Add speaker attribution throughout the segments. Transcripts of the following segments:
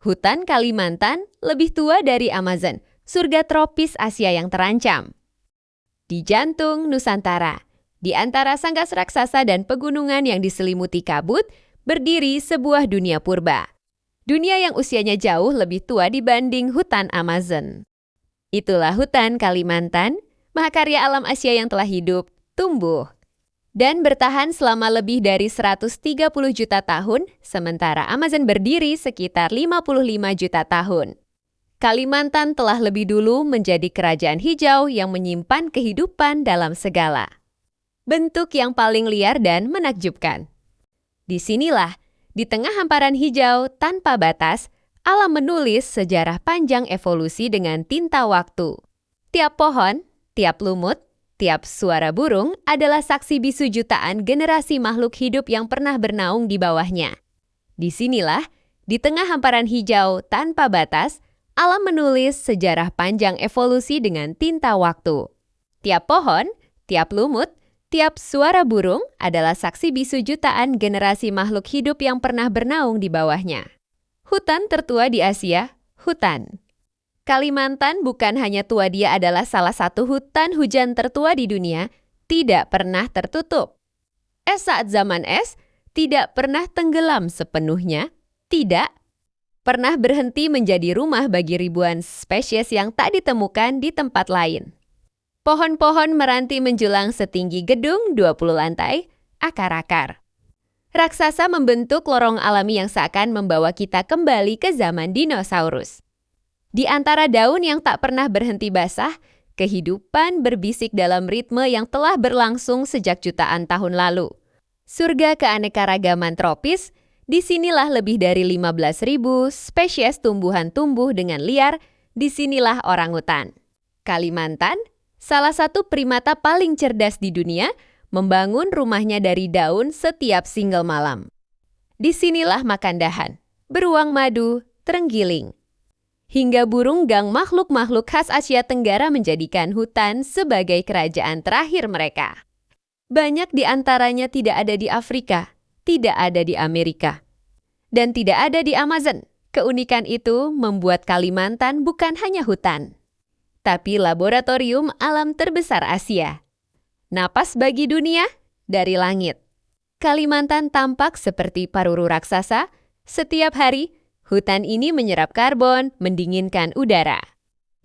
Speaker 1: Hutan Kalimantan lebih tua dari Amazon, surga tropis Asia yang terancam. Di jantung Nusantara, di antara sangkas raksasa dan pegunungan yang diselimuti kabut, berdiri sebuah dunia purba. Dunia yang usianya jauh lebih tua dibanding hutan Amazon. Itulah hutan Kalimantan, mahakarya alam Asia yang telah hidup, tumbuh, dan bertahan selama lebih dari 130 juta tahun, sementara Amazon berdiri sekitar 55 juta tahun. Kalimantan telah lebih dulu menjadi kerajaan hijau yang menyimpan kehidupan dalam segala bentuk yang paling liar dan menakjubkan. Disinilah, di tengah hamparan hijau tanpa batas, alam menulis sejarah panjang evolusi dengan tinta waktu. Tiap pohon, tiap lumut, tiap suara burung adalah saksi bisu jutaan generasi makhluk hidup yang pernah bernaung di bawahnya. Disinilah, di tengah hamparan hijau tanpa batas, alam menulis sejarah panjang evolusi dengan tinta waktu. Tiap pohon, tiap lumut, tiap suara burung adalah saksi bisu jutaan generasi makhluk hidup yang pernah bernaung di bawahnya. Hutan tertua di Asia, hutan. Kalimantan bukan hanya tua, dia adalah salah satu hutan hujan tertua di dunia, tidak pernah tertutup. Es saat zaman es tidak pernah tenggelam sepenuhnya, tidak pernah berhenti menjadi rumah bagi ribuan spesies yang tak ditemukan di tempat lain. Pohon-pohon meranti menjulang setinggi gedung 20 lantai, akar-akar. Raksasa membentuk lorong alami yang seakan membawa kita kembali ke zaman dinosaurus. Di antara daun yang tak pernah berhenti basah, kehidupan berbisik dalam ritme yang telah berlangsung sejak jutaan tahun lalu. Surga keanekaragaman tropis, disinilah lebih dari 15.000 spesies tumbuhan tumbuh dengan liar, disinilah orangutan. Kalimantan, salah satu primata paling cerdas di dunia, membangun rumahnya dari daun setiap single malam. Disinilah makan dahan, beruang madu, terenggiling. Hingga burung gang makhluk-makhluk khas Asia Tenggara menjadikan hutan sebagai kerajaan terakhir mereka. Banyak di antaranya tidak ada di Afrika, tidak ada di Amerika, dan tidak ada di Amazon. Keunikan itu membuat Kalimantan bukan hanya hutan, tapi laboratorium alam terbesar Asia. Napas bagi dunia dari langit. Kalimantan tampak seperti paruru raksasa. Setiap hari, hutan ini menyerap karbon, mendinginkan udara,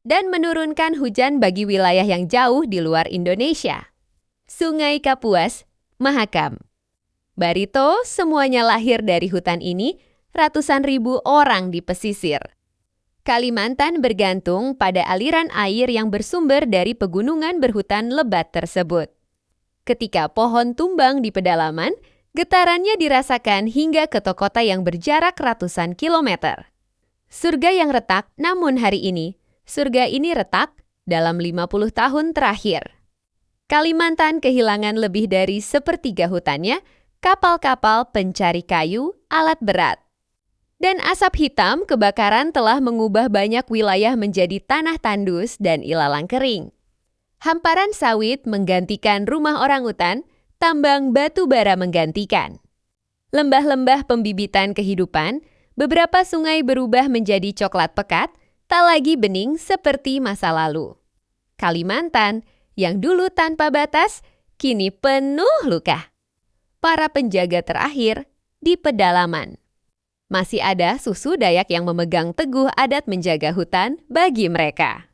Speaker 1: dan menurunkan hujan bagi wilayah yang jauh di luar Indonesia. Sungai Kapuas, Mahakam, Barito, semuanya lahir dari hutan ini, ratusan ribu orang di pesisir. Kalimantan bergantung pada aliran air yang bersumber dari pegunungan berhutan lebat tersebut. Ketika pohon tumbang di pedalaman, getarannya dirasakan hingga ke kota yang berjarak ratusan kilometer. Surga yang retak, namun hari ini, surga ini retak dalam 50 tahun terakhir. Kalimantan kehilangan lebih dari sepertiga hutannya, kapal-kapal pencari kayu, alat berat. Dan asap hitam kebakaran telah mengubah banyak wilayah menjadi tanah tandus dan ilalang kering. Hamparan sawit menggantikan rumah orangutan, tambang batu bara menggantikan. Lembah-lembah pembibitan kehidupan, beberapa sungai berubah menjadi coklat pekat, tak lagi bening seperti masa lalu. Kalimantan, yang dulu tanpa batas, kini penuh luka. Para penjaga terakhir di pedalaman. Masih ada susu Dayak yang memegang teguh adat menjaga hutan bagi mereka.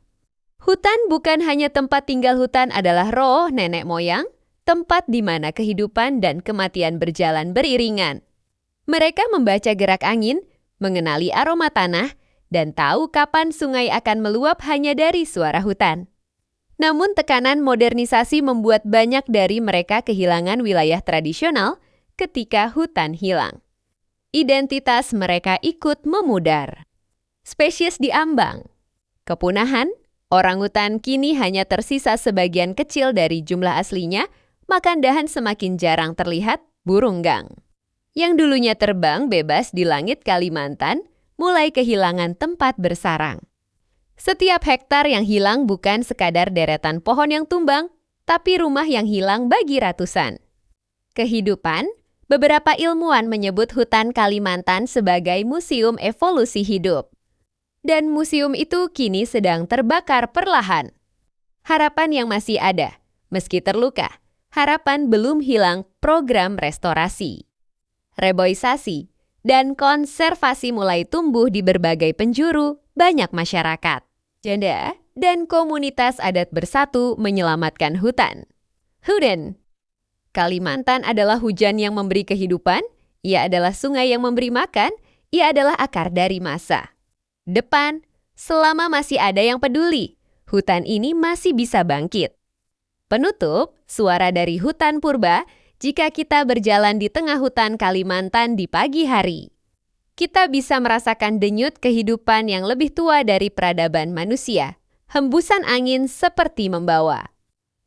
Speaker 1: Hutan bukan hanya tempat tinggal, hutan adalah roh nenek moyang, tempat di mana kehidupan dan kematian berjalan beriringan. Mereka membaca gerak angin, mengenali aroma tanah, dan tahu kapan sungai akan meluap hanya dari suara hutan. Namun tekanan modernisasi membuat banyak dari mereka kehilangan wilayah tradisional ketika hutan hilang. Identitas mereka ikut memudar. Spesies diambang. Kepunahan, orangutan kini hanya tersisa sebagian kecil dari jumlah aslinya, makan dahan semakin jarang terlihat, burung gang. Yang dulunya terbang bebas di langit Kalimantan, mulai kehilangan tempat bersarang. Setiap hektar yang hilang bukan sekadar deretan pohon yang tumbang, tapi rumah yang hilang bagi ratusan. Kehidupan, Beberapa ilmuwan menyebut hutan Kalimantan sebagai museum evolusi hidup. Dan museum itu kini sedang terbakar perlahan. Harapan yang masih ada, meski terluka, harapan belum hilang program restorasi. Reboisasi dan konservasi mulai tumbuh di berbagai penjuru banyak masyarakat. Janda dan komunitas adat bersatu menyelamatkan hutan. Huden. Kalimantan adalah hujan yang memberi kehidupan, ia adalah sungai yang memberi makan, ia adalah akar dari masa. Depan, selama masih ada yang peduli, hutan ini masih bisa bangkit. Penutup, suara dari hutan purba jika kita berjalan di tengah hutan Kalimantan di pagi hari. Kita bisa merasakan denyut kehidupan yang lebih tua dari peradaban manusia. Hembusan angin seperti membawa.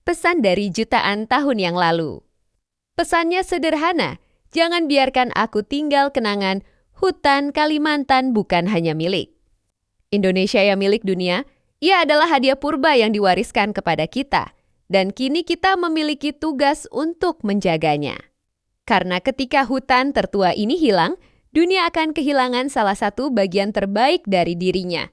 Speaker 1: Pesan dari jutaan tahun yang lalu. Pesannya sederhana, jangan biarkan aku tinggal kenangan, hutan Kalimantan bukan hanya milik Indonesia yang milik dunia, ia adalah hadiah purba yang diwariskan kepada kita. Dan kini kita memiliki tugas untuk menjaganya. Karena ketika hutan tertua ini hilang, dunia akan kehilangan salah satu bagian terbaik dari dirinya.